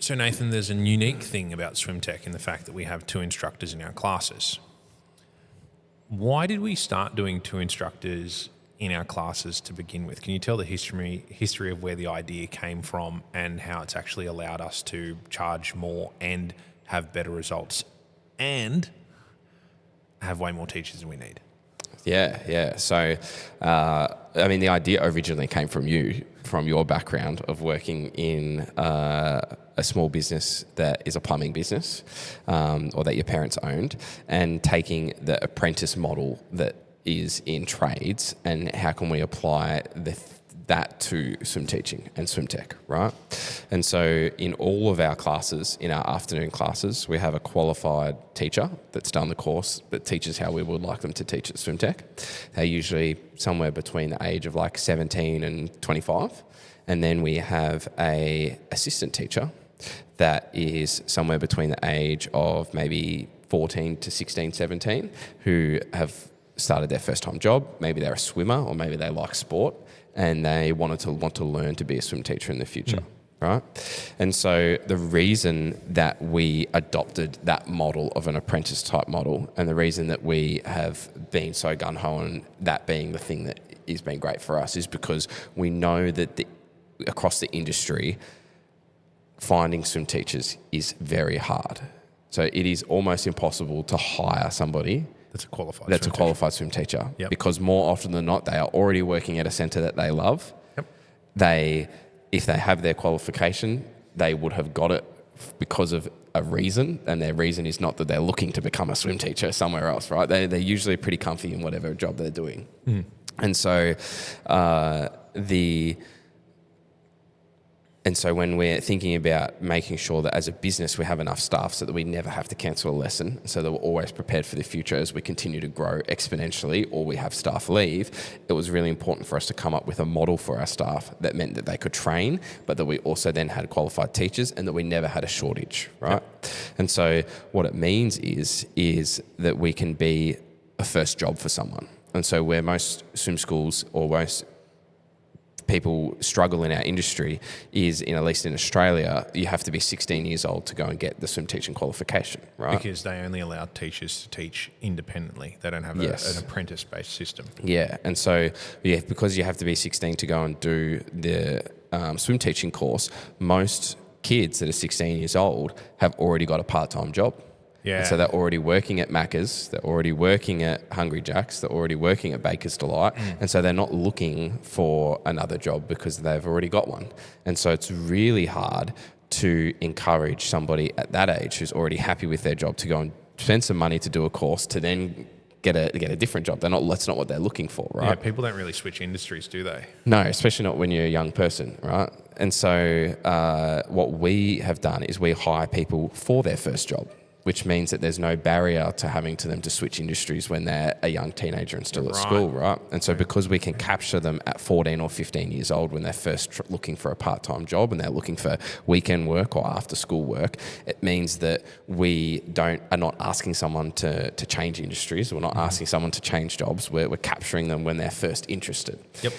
So Nathan, there's a unique thing about swim tech in the fact that we have two instructors in our classes. Why did we start doing two instructors in our classes to begin with? Can you tell the history of where the idea came from and how it's actually allowed us to charge more and have better results and have way more teachers than we need? Yeah. So, the idea originally came from you, from your background of working in a small business that is a plumbing business, or that your parents owned, and taking the apprentice model that is in trades and how can we apply that to swim teaching and swim tech, right? And so in all of our classes, in our afternoon classes, we have a qualified teacher that's done the course that teaches how we would like them to teach at swim tech. They're usually somewhere between the age of like 17 and 25. And then we have a assistant teacher that is somewhere between the age of maybe 14 to 16, 17, who have started their first time job. Maybe they're a swimmer or maybe they like sport and they want to learn to be a swim teacher in the future, right? And so the reason that we adopted that model of an apprentice type model and the reason that we have been so gung-ho on that being the thing that has been great for us is because we know that across the industry, finding swim teachers is very hard. So it is almost impossible to hire somebody that's a qualified swim teacher. Yep. Because more often than not, they are already working at a centre that they love. Yep. If they have their qualification, they would have got it because of a reason, and their reason is not that they're looking to become a swim teacher somewhere else, right? They're usually pretty comfy in whatever job they're doing. And so And so when we're thinking about making sure that as a business we have enough staff so that we never have to cancel a lesson, so that we're always prepared for the future as we continue to grow exponentially or we have staff leave, it was really important for us to come up with a model for our staff that meant that they could train, but that we also then had qualified teachers and that we never had a shortage, right? Yep. And so what it means is that we can be a first job for someone. And so where most swim schools or most people struggle in our industry is, at least in Australia, you have to be 16 years old to go and get the swim teaching qualification, right? Because they only allow teachers to teach independently. They don't have an apprentice-based system. Yeah, and so because you have to be 16 to go and do the swim teaching course, most kids that are 16 years old have already got a part-time job. Yeah. And so they're already working at Macca's, they're already working at Hungry Jack's, they're already working at Baker's Delight, and so they're not looking for another job because they've already got one. And so it's really hard to encourage somebody at that age who's already happy with their job to go and spend some money to do a course to then get a different job. That's not what they're looking for, right? Yeah, people don't really switch industries, do they? No, especially not when you're a young person, right? And so what we have done is we hire people for their first job, which means that there's no barrier to having them to switch industries when they're a young teenager and still at school, right? And so because we can capture them at 14 or 15 years old when they're first looking for a part-time job and they're looking for weekend work or after-school work, it means that we are not asking someone to change industries. We're not asking someone to change jobs. We're capturing them when they're first interested. Yep.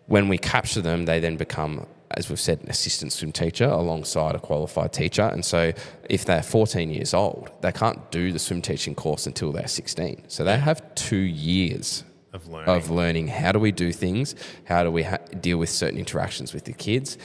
When we capture them, they then become, as we've said, an assistant swim teacher alongside a qualified teacher. And so if they're 14 years old, they can't do the swim teaching course until they're 16. So they have 2 years of learning how do we do things, how do we deal with certain interactions with the kids.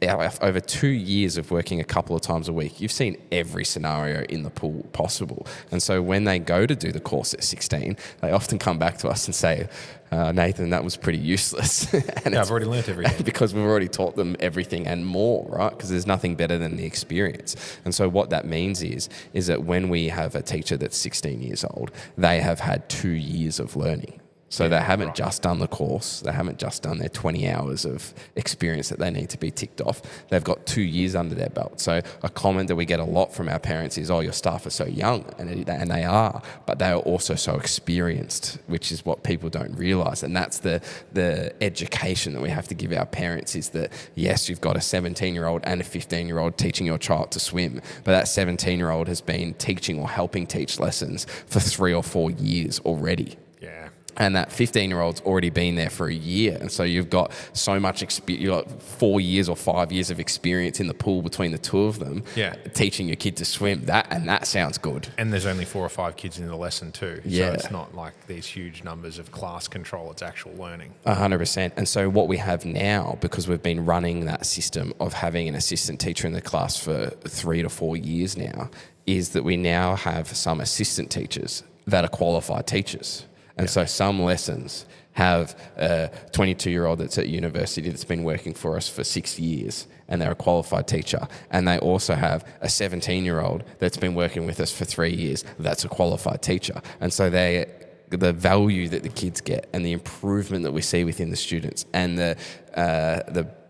Over 2 years of working a couple of times a week, you've seen every scenario in the pool possible. And so when they go to do the course at 16, they often come back to us and say, Nathan, that was pretty useless. I've already learnt everything. Because we've already taught them everything and more, right? Because there's nothing better than the experience. And so what that means is that when we have a teacher that's 16 years old, they have had 2 years of learning. So they haven't just done the course. They haven't just done their 20 hours of experience that they need to be ticked off. They've got 2 years under their belt. So a comment that we get a lot from our parents is, oh, your staff are so young. And they are, but they are also so experienced, which is what people don't realise. And that's the education that we have to give our parents is that, yes, you've got a 17-year-old and a 15-year-old teaching your child to swim, but that 17-year-old has been teaching or helping teach lessons for 3 or 4 years already. Yeah. And that 15-year-old's already been there for a year. And so you've got so much experience, you've got 4 years or 5 years of experience in the pool between the two of them, teaching your kid to swim. That sounds good. And there's only 4 or 5 kids in the lesson too. Yeah. So it's not like these huge numbers of class control, it's actual learning. 100%. And so what we have now, because we've been running that system of having an assistant teacher in the class for 3 to 4 years now, is that we now have some assistant teachers that are qualified teachers. And so some lessons have a 22-year-old that's at university that's been working for us for 6 years, and they're a qualified teacher. And they also have a 17-year-old that's been working with us for 3 years that's a qualified teacher. And so the value that the kids get and the improvement that we see within the students and the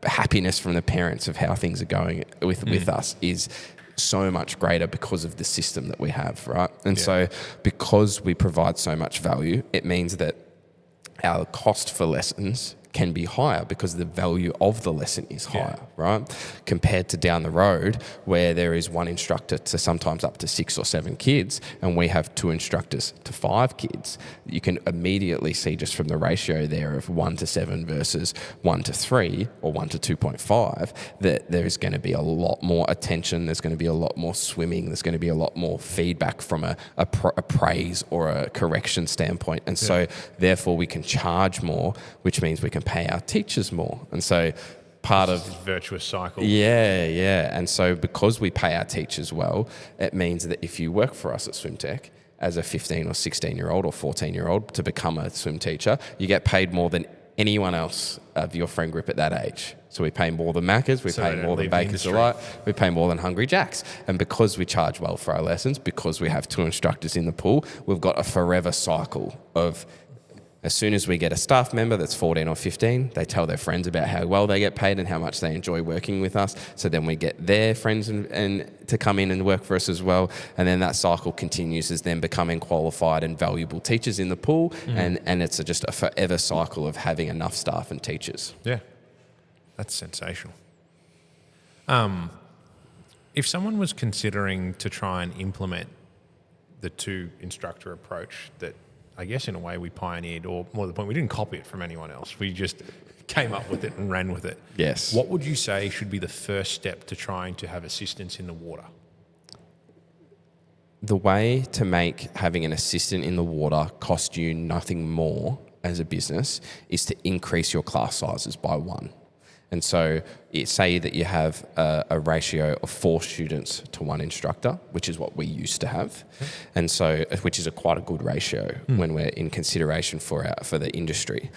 happiness from the parents of how things are going with us is so much greater because of the system that we have, right? And so because we provide so much value, it means that our cost for lessons can be higher because the value of the lesson is higher, right? Compared to down the road where there is one instructor to sometimes up to 6 or 7 kids and we have 2 instructors to 5 kids. You can immediately see just from the ratio there of 1 to 7 versus 1 to 3 or 1 to 2.5 that there's going to be a lot more attention, there's going to be a lot more swimming, there's going to be a lot more feedback from a praise or a correction standpoint. And so therefore we can charge more, which means we can pay our teachers more. And so part of this virtuous cycle. Yeah. And so because we pay our teachers well, it means that if you work for us at SwimTech as a 15 or 16-year-old or 14-year-old to become a swim teacher, you get paid more than anyone else of your friend group at that age. So we pay more than Maccas, we pay more than Bakers Delight, we pay more than Hungry Jacks. And because we charge well for our lessons, because we have 2 instructors in the pool, we've got a forever cycle of as soon as we get a staff member that's 14 or 15, they tell their friends about how well they get paid and how much they enjoy working with us. So then we get their friends and to come in and work for us as well. And then that cycle continues as them becoming qualified and valuable teachers in the pool. And it's just a forever cycle of having enough staff and teachers. Yeah, that's sensational. If someone was considering to try and implement the 2 instructor approach that I guess in a way we pioneered, or more to the point, we didn't copy it from anyone else. We just came up with it and ran with it. Yes. What would you say should be the first step to trying to have assistants in the water? The way to make having an assistant in the water cost you nothing more as a business is to increase your class sizes by 1. And so say that you have a ratio of 4 students to 1 instructor, which is what we used to have. And so, which is quite a good ratio when we're in consideration for the industry.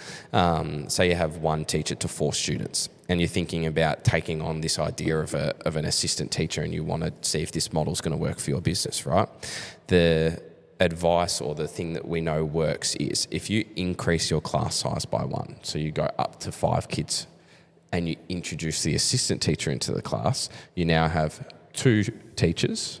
Say you have 1 teacher to 4 students and you're thinking about taking on this idea of an assistant teacher and you want to see if this model is going to work for your business, right? The advice or the thing that we know works is if you increase your class size by 1, so you go up to 5 kids and you introduce the assistant teacher into the class, you now have 2 teachers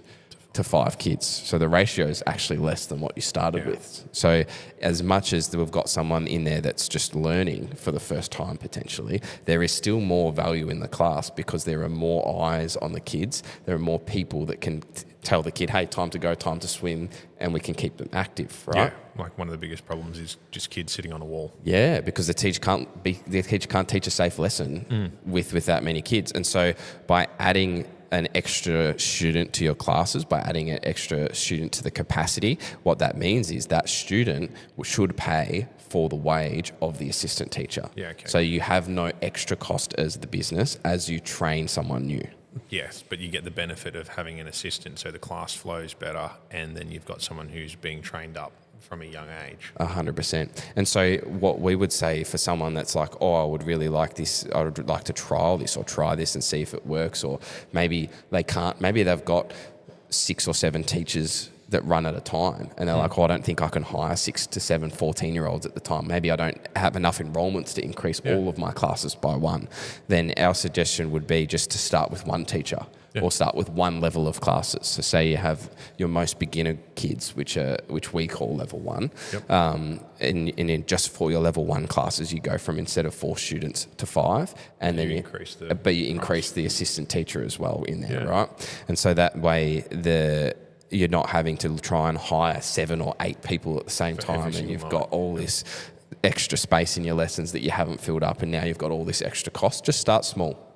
to 5 kids. So the ratio is actually less than what you started with. So as much as we've got someone in there that's just learning for the first time potentially, there is still more value in the class because there are more eyes on the kids. There are more people that can tell the kid, hey, time to go, time to swim, and we can keep them active, right? Yeah, like one of the biggest problems is just kids sitting on a wall. Yeah, because the teacher can't teach a safe lesson with that many kids. And so by adding an extra student to your classes, by adding an extra student to the capacity, what that means is that student should pay for the wage of the assistant teacher. Yeah, okay. So you have no extra cost as the business as you train someone new. Yes, but you get the benefit of having an assistant, so the class flows better, and then you've got someone who's being trained up from a young age. 100%. And so what we would say for someone that's like, oh, I would really like this, I would like to trial this or try this and see if it works, or maybe they can't, maybe they've got 6 or 7 teachers that run at a time and they're like, oh, I don't think I can hire 6 to 7 14-year-olds at the time. Maybe I don't have enough enrolments to increase all of my classes by 1. Then our suggestion would be just to start with 1 teacher or start with 1 level of classes. So say you have your most beginner kids, which we call level 1, and in just for your level 1 classes, you go from instead of 4 students to 5, and then you increase the assistant teacher as well in there, right? And so that way you're not having to try and hire 7 or 8 people at the same time, and single you've night. got all this extra space in your lessons that you haven't filled up, and now you've got all this extra cost. Just start small.